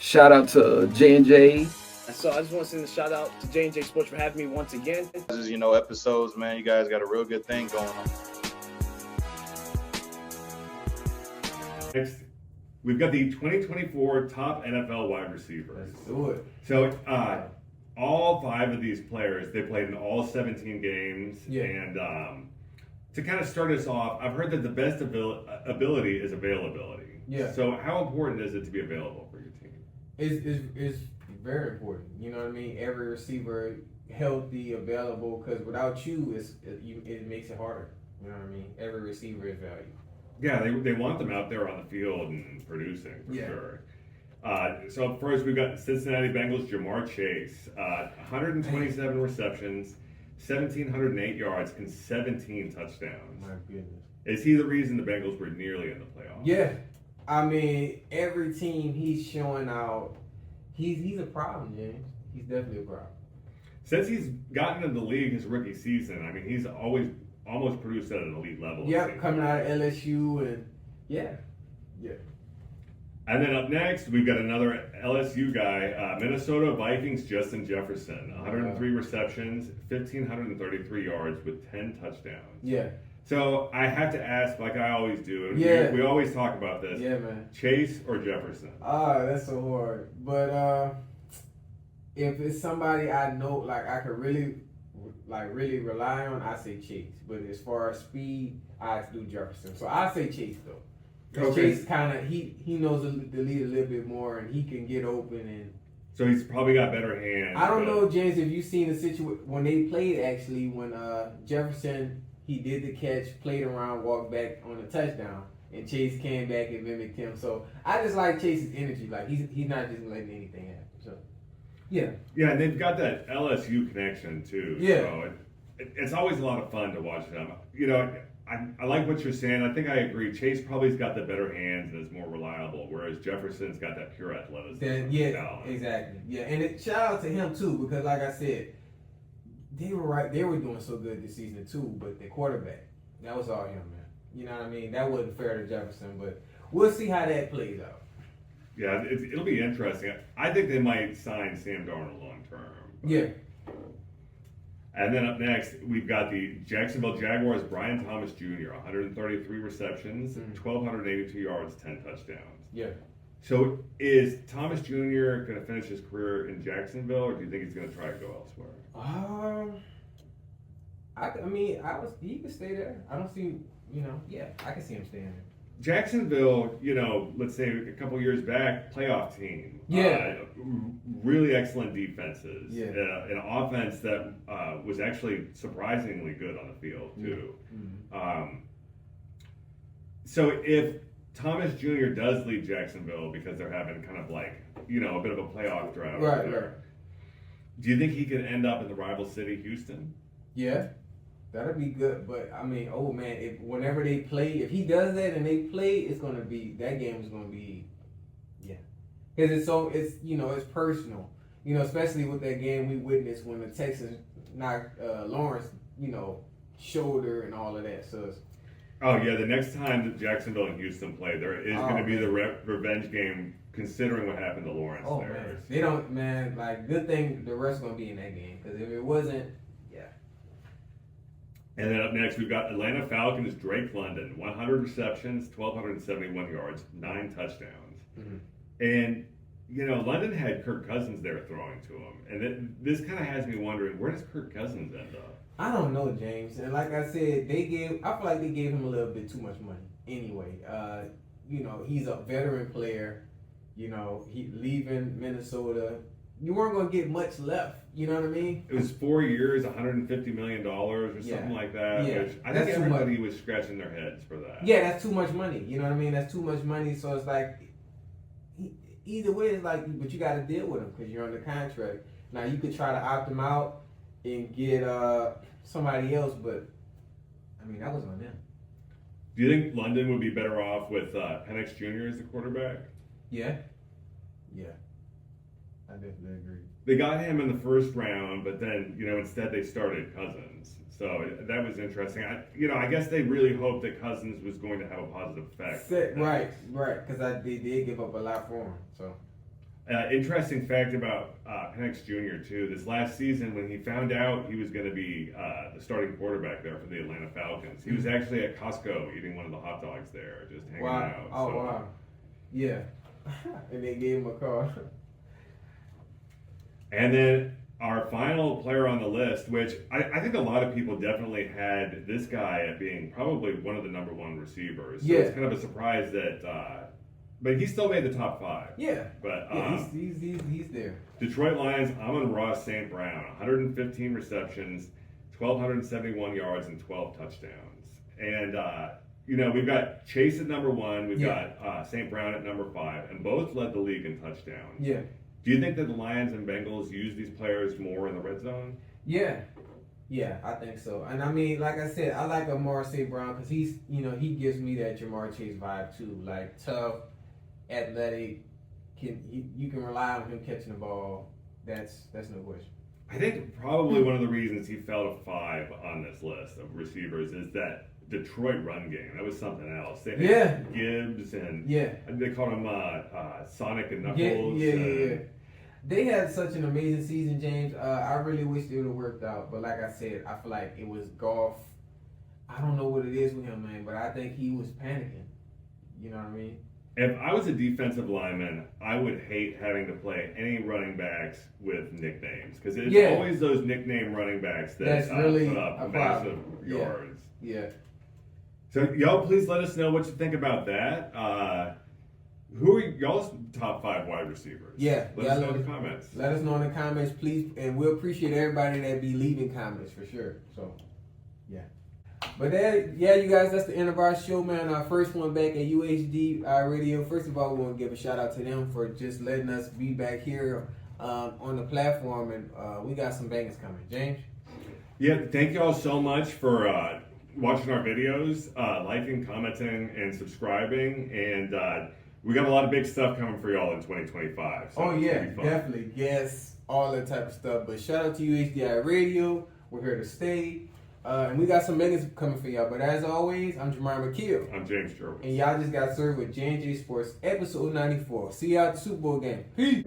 Shout out to J&J. So I just want to send a shout out to J&J Sports for having me once again. This is, episodes, man. You guys got a real good thing going on. Next, we've got the 2024 top NFL wide receivers. Let's do it. So, all 5 of these players, they played in all 17 games. Yeah. And to kind of start us off, I've heard that the best ability is availability. Yeah. So, how important is it to be available for your team? It's very important. You know what I mean? Every receiver healthy, available, because without you, it makes it harder. You know what I mean? Every receiver is valued. Yeah, they want them out there on the field and producing for sure. So first we've got Cincinnati Bengals Jamar Chase, 127 receptions, 1,708 yards, and 17 touchdowns. My goodness. Is he the reason the Bengals were nearly in the playoffs? Yeah. I mean, every team he's showing out, he's a problem, James. He's definitely a problem. Since he's gotten into the league his rookie season, I mean, he's always almost produced at an elite level. Yep, coming out of LSU and yeah. And then up next, we've got another LSU guy, Minnesota Vikings Justin Jefferson, 103 receptions, 1,533 yards with 10 touchdowns. Yeah. So I have to ask, like I always do, and Yeah. we always talk about this. Yeah, man. Chase or Jefferson? That's so hard. But if it's somebody I know, like I could really rely on, I say Chase. But as far as speed, I do Jefferson. So I say Chase though. Okay. Chase kind of he knows the lead a little bit more, and he can get open. And So he's probably got better hands. I don't know, James, if you've seen the situation when they played. Actually, when Jefferson he did the catch, played around, walked back on a touchdown, and Chase came back and mimicked him. So I just like Chase's energy. Like he's not just letting anything happen. So yeah. Yeah, and they've got that LSU connection too. Yeah. So it's always a lot of fun to watch them. I like what you're saying. I think I agree. Chase probably's got the better hands and is more reliable, whereas Jefferson's got that pure athleticism. Yeah, exactly. Yeah, and shout out to him too, because like I said, they were right. They were doing so good this season too, but the quarterback, that was all him, man. You know what I mean? That wasn't fair to Jefferson, but we'll see how that plays out. Yeah, it'll be interesting. I think they might sign Sam Darnold long term. Yeah. And then up next, we've got the Jacksonville Jaguars, Brian Thomas Jr., 133 receptions, 1,282 yards, 10 touchdowns. Yeah. So is Thomas Jr. going to finish his career in Jacksonville, or do you think he's going to try to go elsewhere? He could stay there. I don't see, I can see him staying there. Jacksonville, let's say a couple years back, playoff team. Yeah. Really excellent defenses. Yeah. An offense that was actually surprisingly good on the field, too. Mm-hmm. So if Thomas Jr. does leave Jacksonville because they're having kind of like, a bit of a playoff drought. Right. Do you think he can end up in the rival city, Houston? Yeah. That'd be good, but I mean, whenever they play, if he does that and they play, that game is gonna be, because it's personal, especially with that game we witnessed when the Texans knocked Lawrence, shoulder and all of that. So it's, oh yeah, the next time that Jacksonville and Houston play, there is going to be the revenge game, considering what happened to Lawrence there. Man, they don't, man. Like, good thing the refs gonna be in that game, because if it wasn't. And then up next, we've got Atlanta Falcons, Drake London, 100 receptions, 1,271 yards, 9 touchdowns. Mm-hmm. And, London had Kirk Cousins there throwing to him. And this kind of has me wondering, where does Kirk Cousins end up? I don't know, James. And like I said, I feel like they gave him a little bit too much money anyway. He's a veteran player. He leaving Minnesota. You weren't going to get much left. You know what I mean? It was 4 years, $150 million or something like that. Yeah. Which I think everybody was scratching their heads for that. Yeah, that's too much money. You know what I mean? That's too much money. So it's like, either way, it's like, but you got to deal with him because you're under contract. Now, you could try to opt him out and get somebody else, but, I mean, that was on them. Do you think London would be better off with Penix Jr. as the quarterback? Yeah. I definitely agree. They got him in the first round, but then, instead they started Cousins. So that was interesting. I guess they really hoped that Cousins was going to have a positive effect. Right. Because they did give up a lot for him. So. Interesting fact about Penix Jr. too. This last season, when he found out he was going to be the starting quarterback there for the Atlanta Falcons, he was actually at Costco eating one of the hot dogs there, just hanging out. Oh, wow. Yeah. And they gave him a call. And then our final player on the list, which I think a lot of people definitely had this guy at being probably one of the number one receivers. So it's kind of a surprise that, but he still made the top 5. Yeah. But he's there. Detroit Lions, Amon-Ra St. Brown, 115 receptions, 1,271 yards, and 12 touchdowns. And, we've got Chase at number 1, we've got St. Brown at number 5, and both led the league in touchdowns. Yeah. Do you think that the Lions and Bengals use these players more in the red zone? Yeah. Yeah, I think so. And I mean, like I said, I like Amon-Ra St. Brown because he's, he gives me that Jamar Chase vibe too. Like tough, athletic, you can rely on him catching the ball. That's no question. I think probably one of the reasons he fell to 5 on this list of receivers is that Detroit run game. That was something else. They had Gibbs and they called him Sonic and Knuckles. Yeah. They had such an amazing season, James. I really wish it would have worked out. But like I said, I feel like it was golf. I don't know what it is with him, man, but I think he was panicking. You know what I mean? If I was a defensive lineman, I would hate having to play any running backs with nicknames because it's always those nickname running backs that really put up massive yards. Yeah. So y'all, please let us know what you think about that. Who are y'all's top 5 wide receivers? Yeah. Let us know in the comments. Let us know in the comments, please, and we'll appreciate everybody that be leaving comments for sure. So, yeah. But you guys, that's the end of our show, man. Our first one back at UHD Radio. First of all, we want to give a shout out to them for just letting us be back here on the platform, and we got some bangers coming. James? Yeah, thank y'all so much for watching our videos, liking, commenting, and subscribing, and we got a lot of big stuff coming for y'all in 2025. So definitely. Yes, all that type of stuff. But shout out to UHDI Radio. We're here to stay. And we got some bangers coming for y'all. But as always, I'm Jamar McKeel. I'm James Jervis. And y'all just got served with J&J Sports episode 94. See y'all at the Super Bowl game. Peace.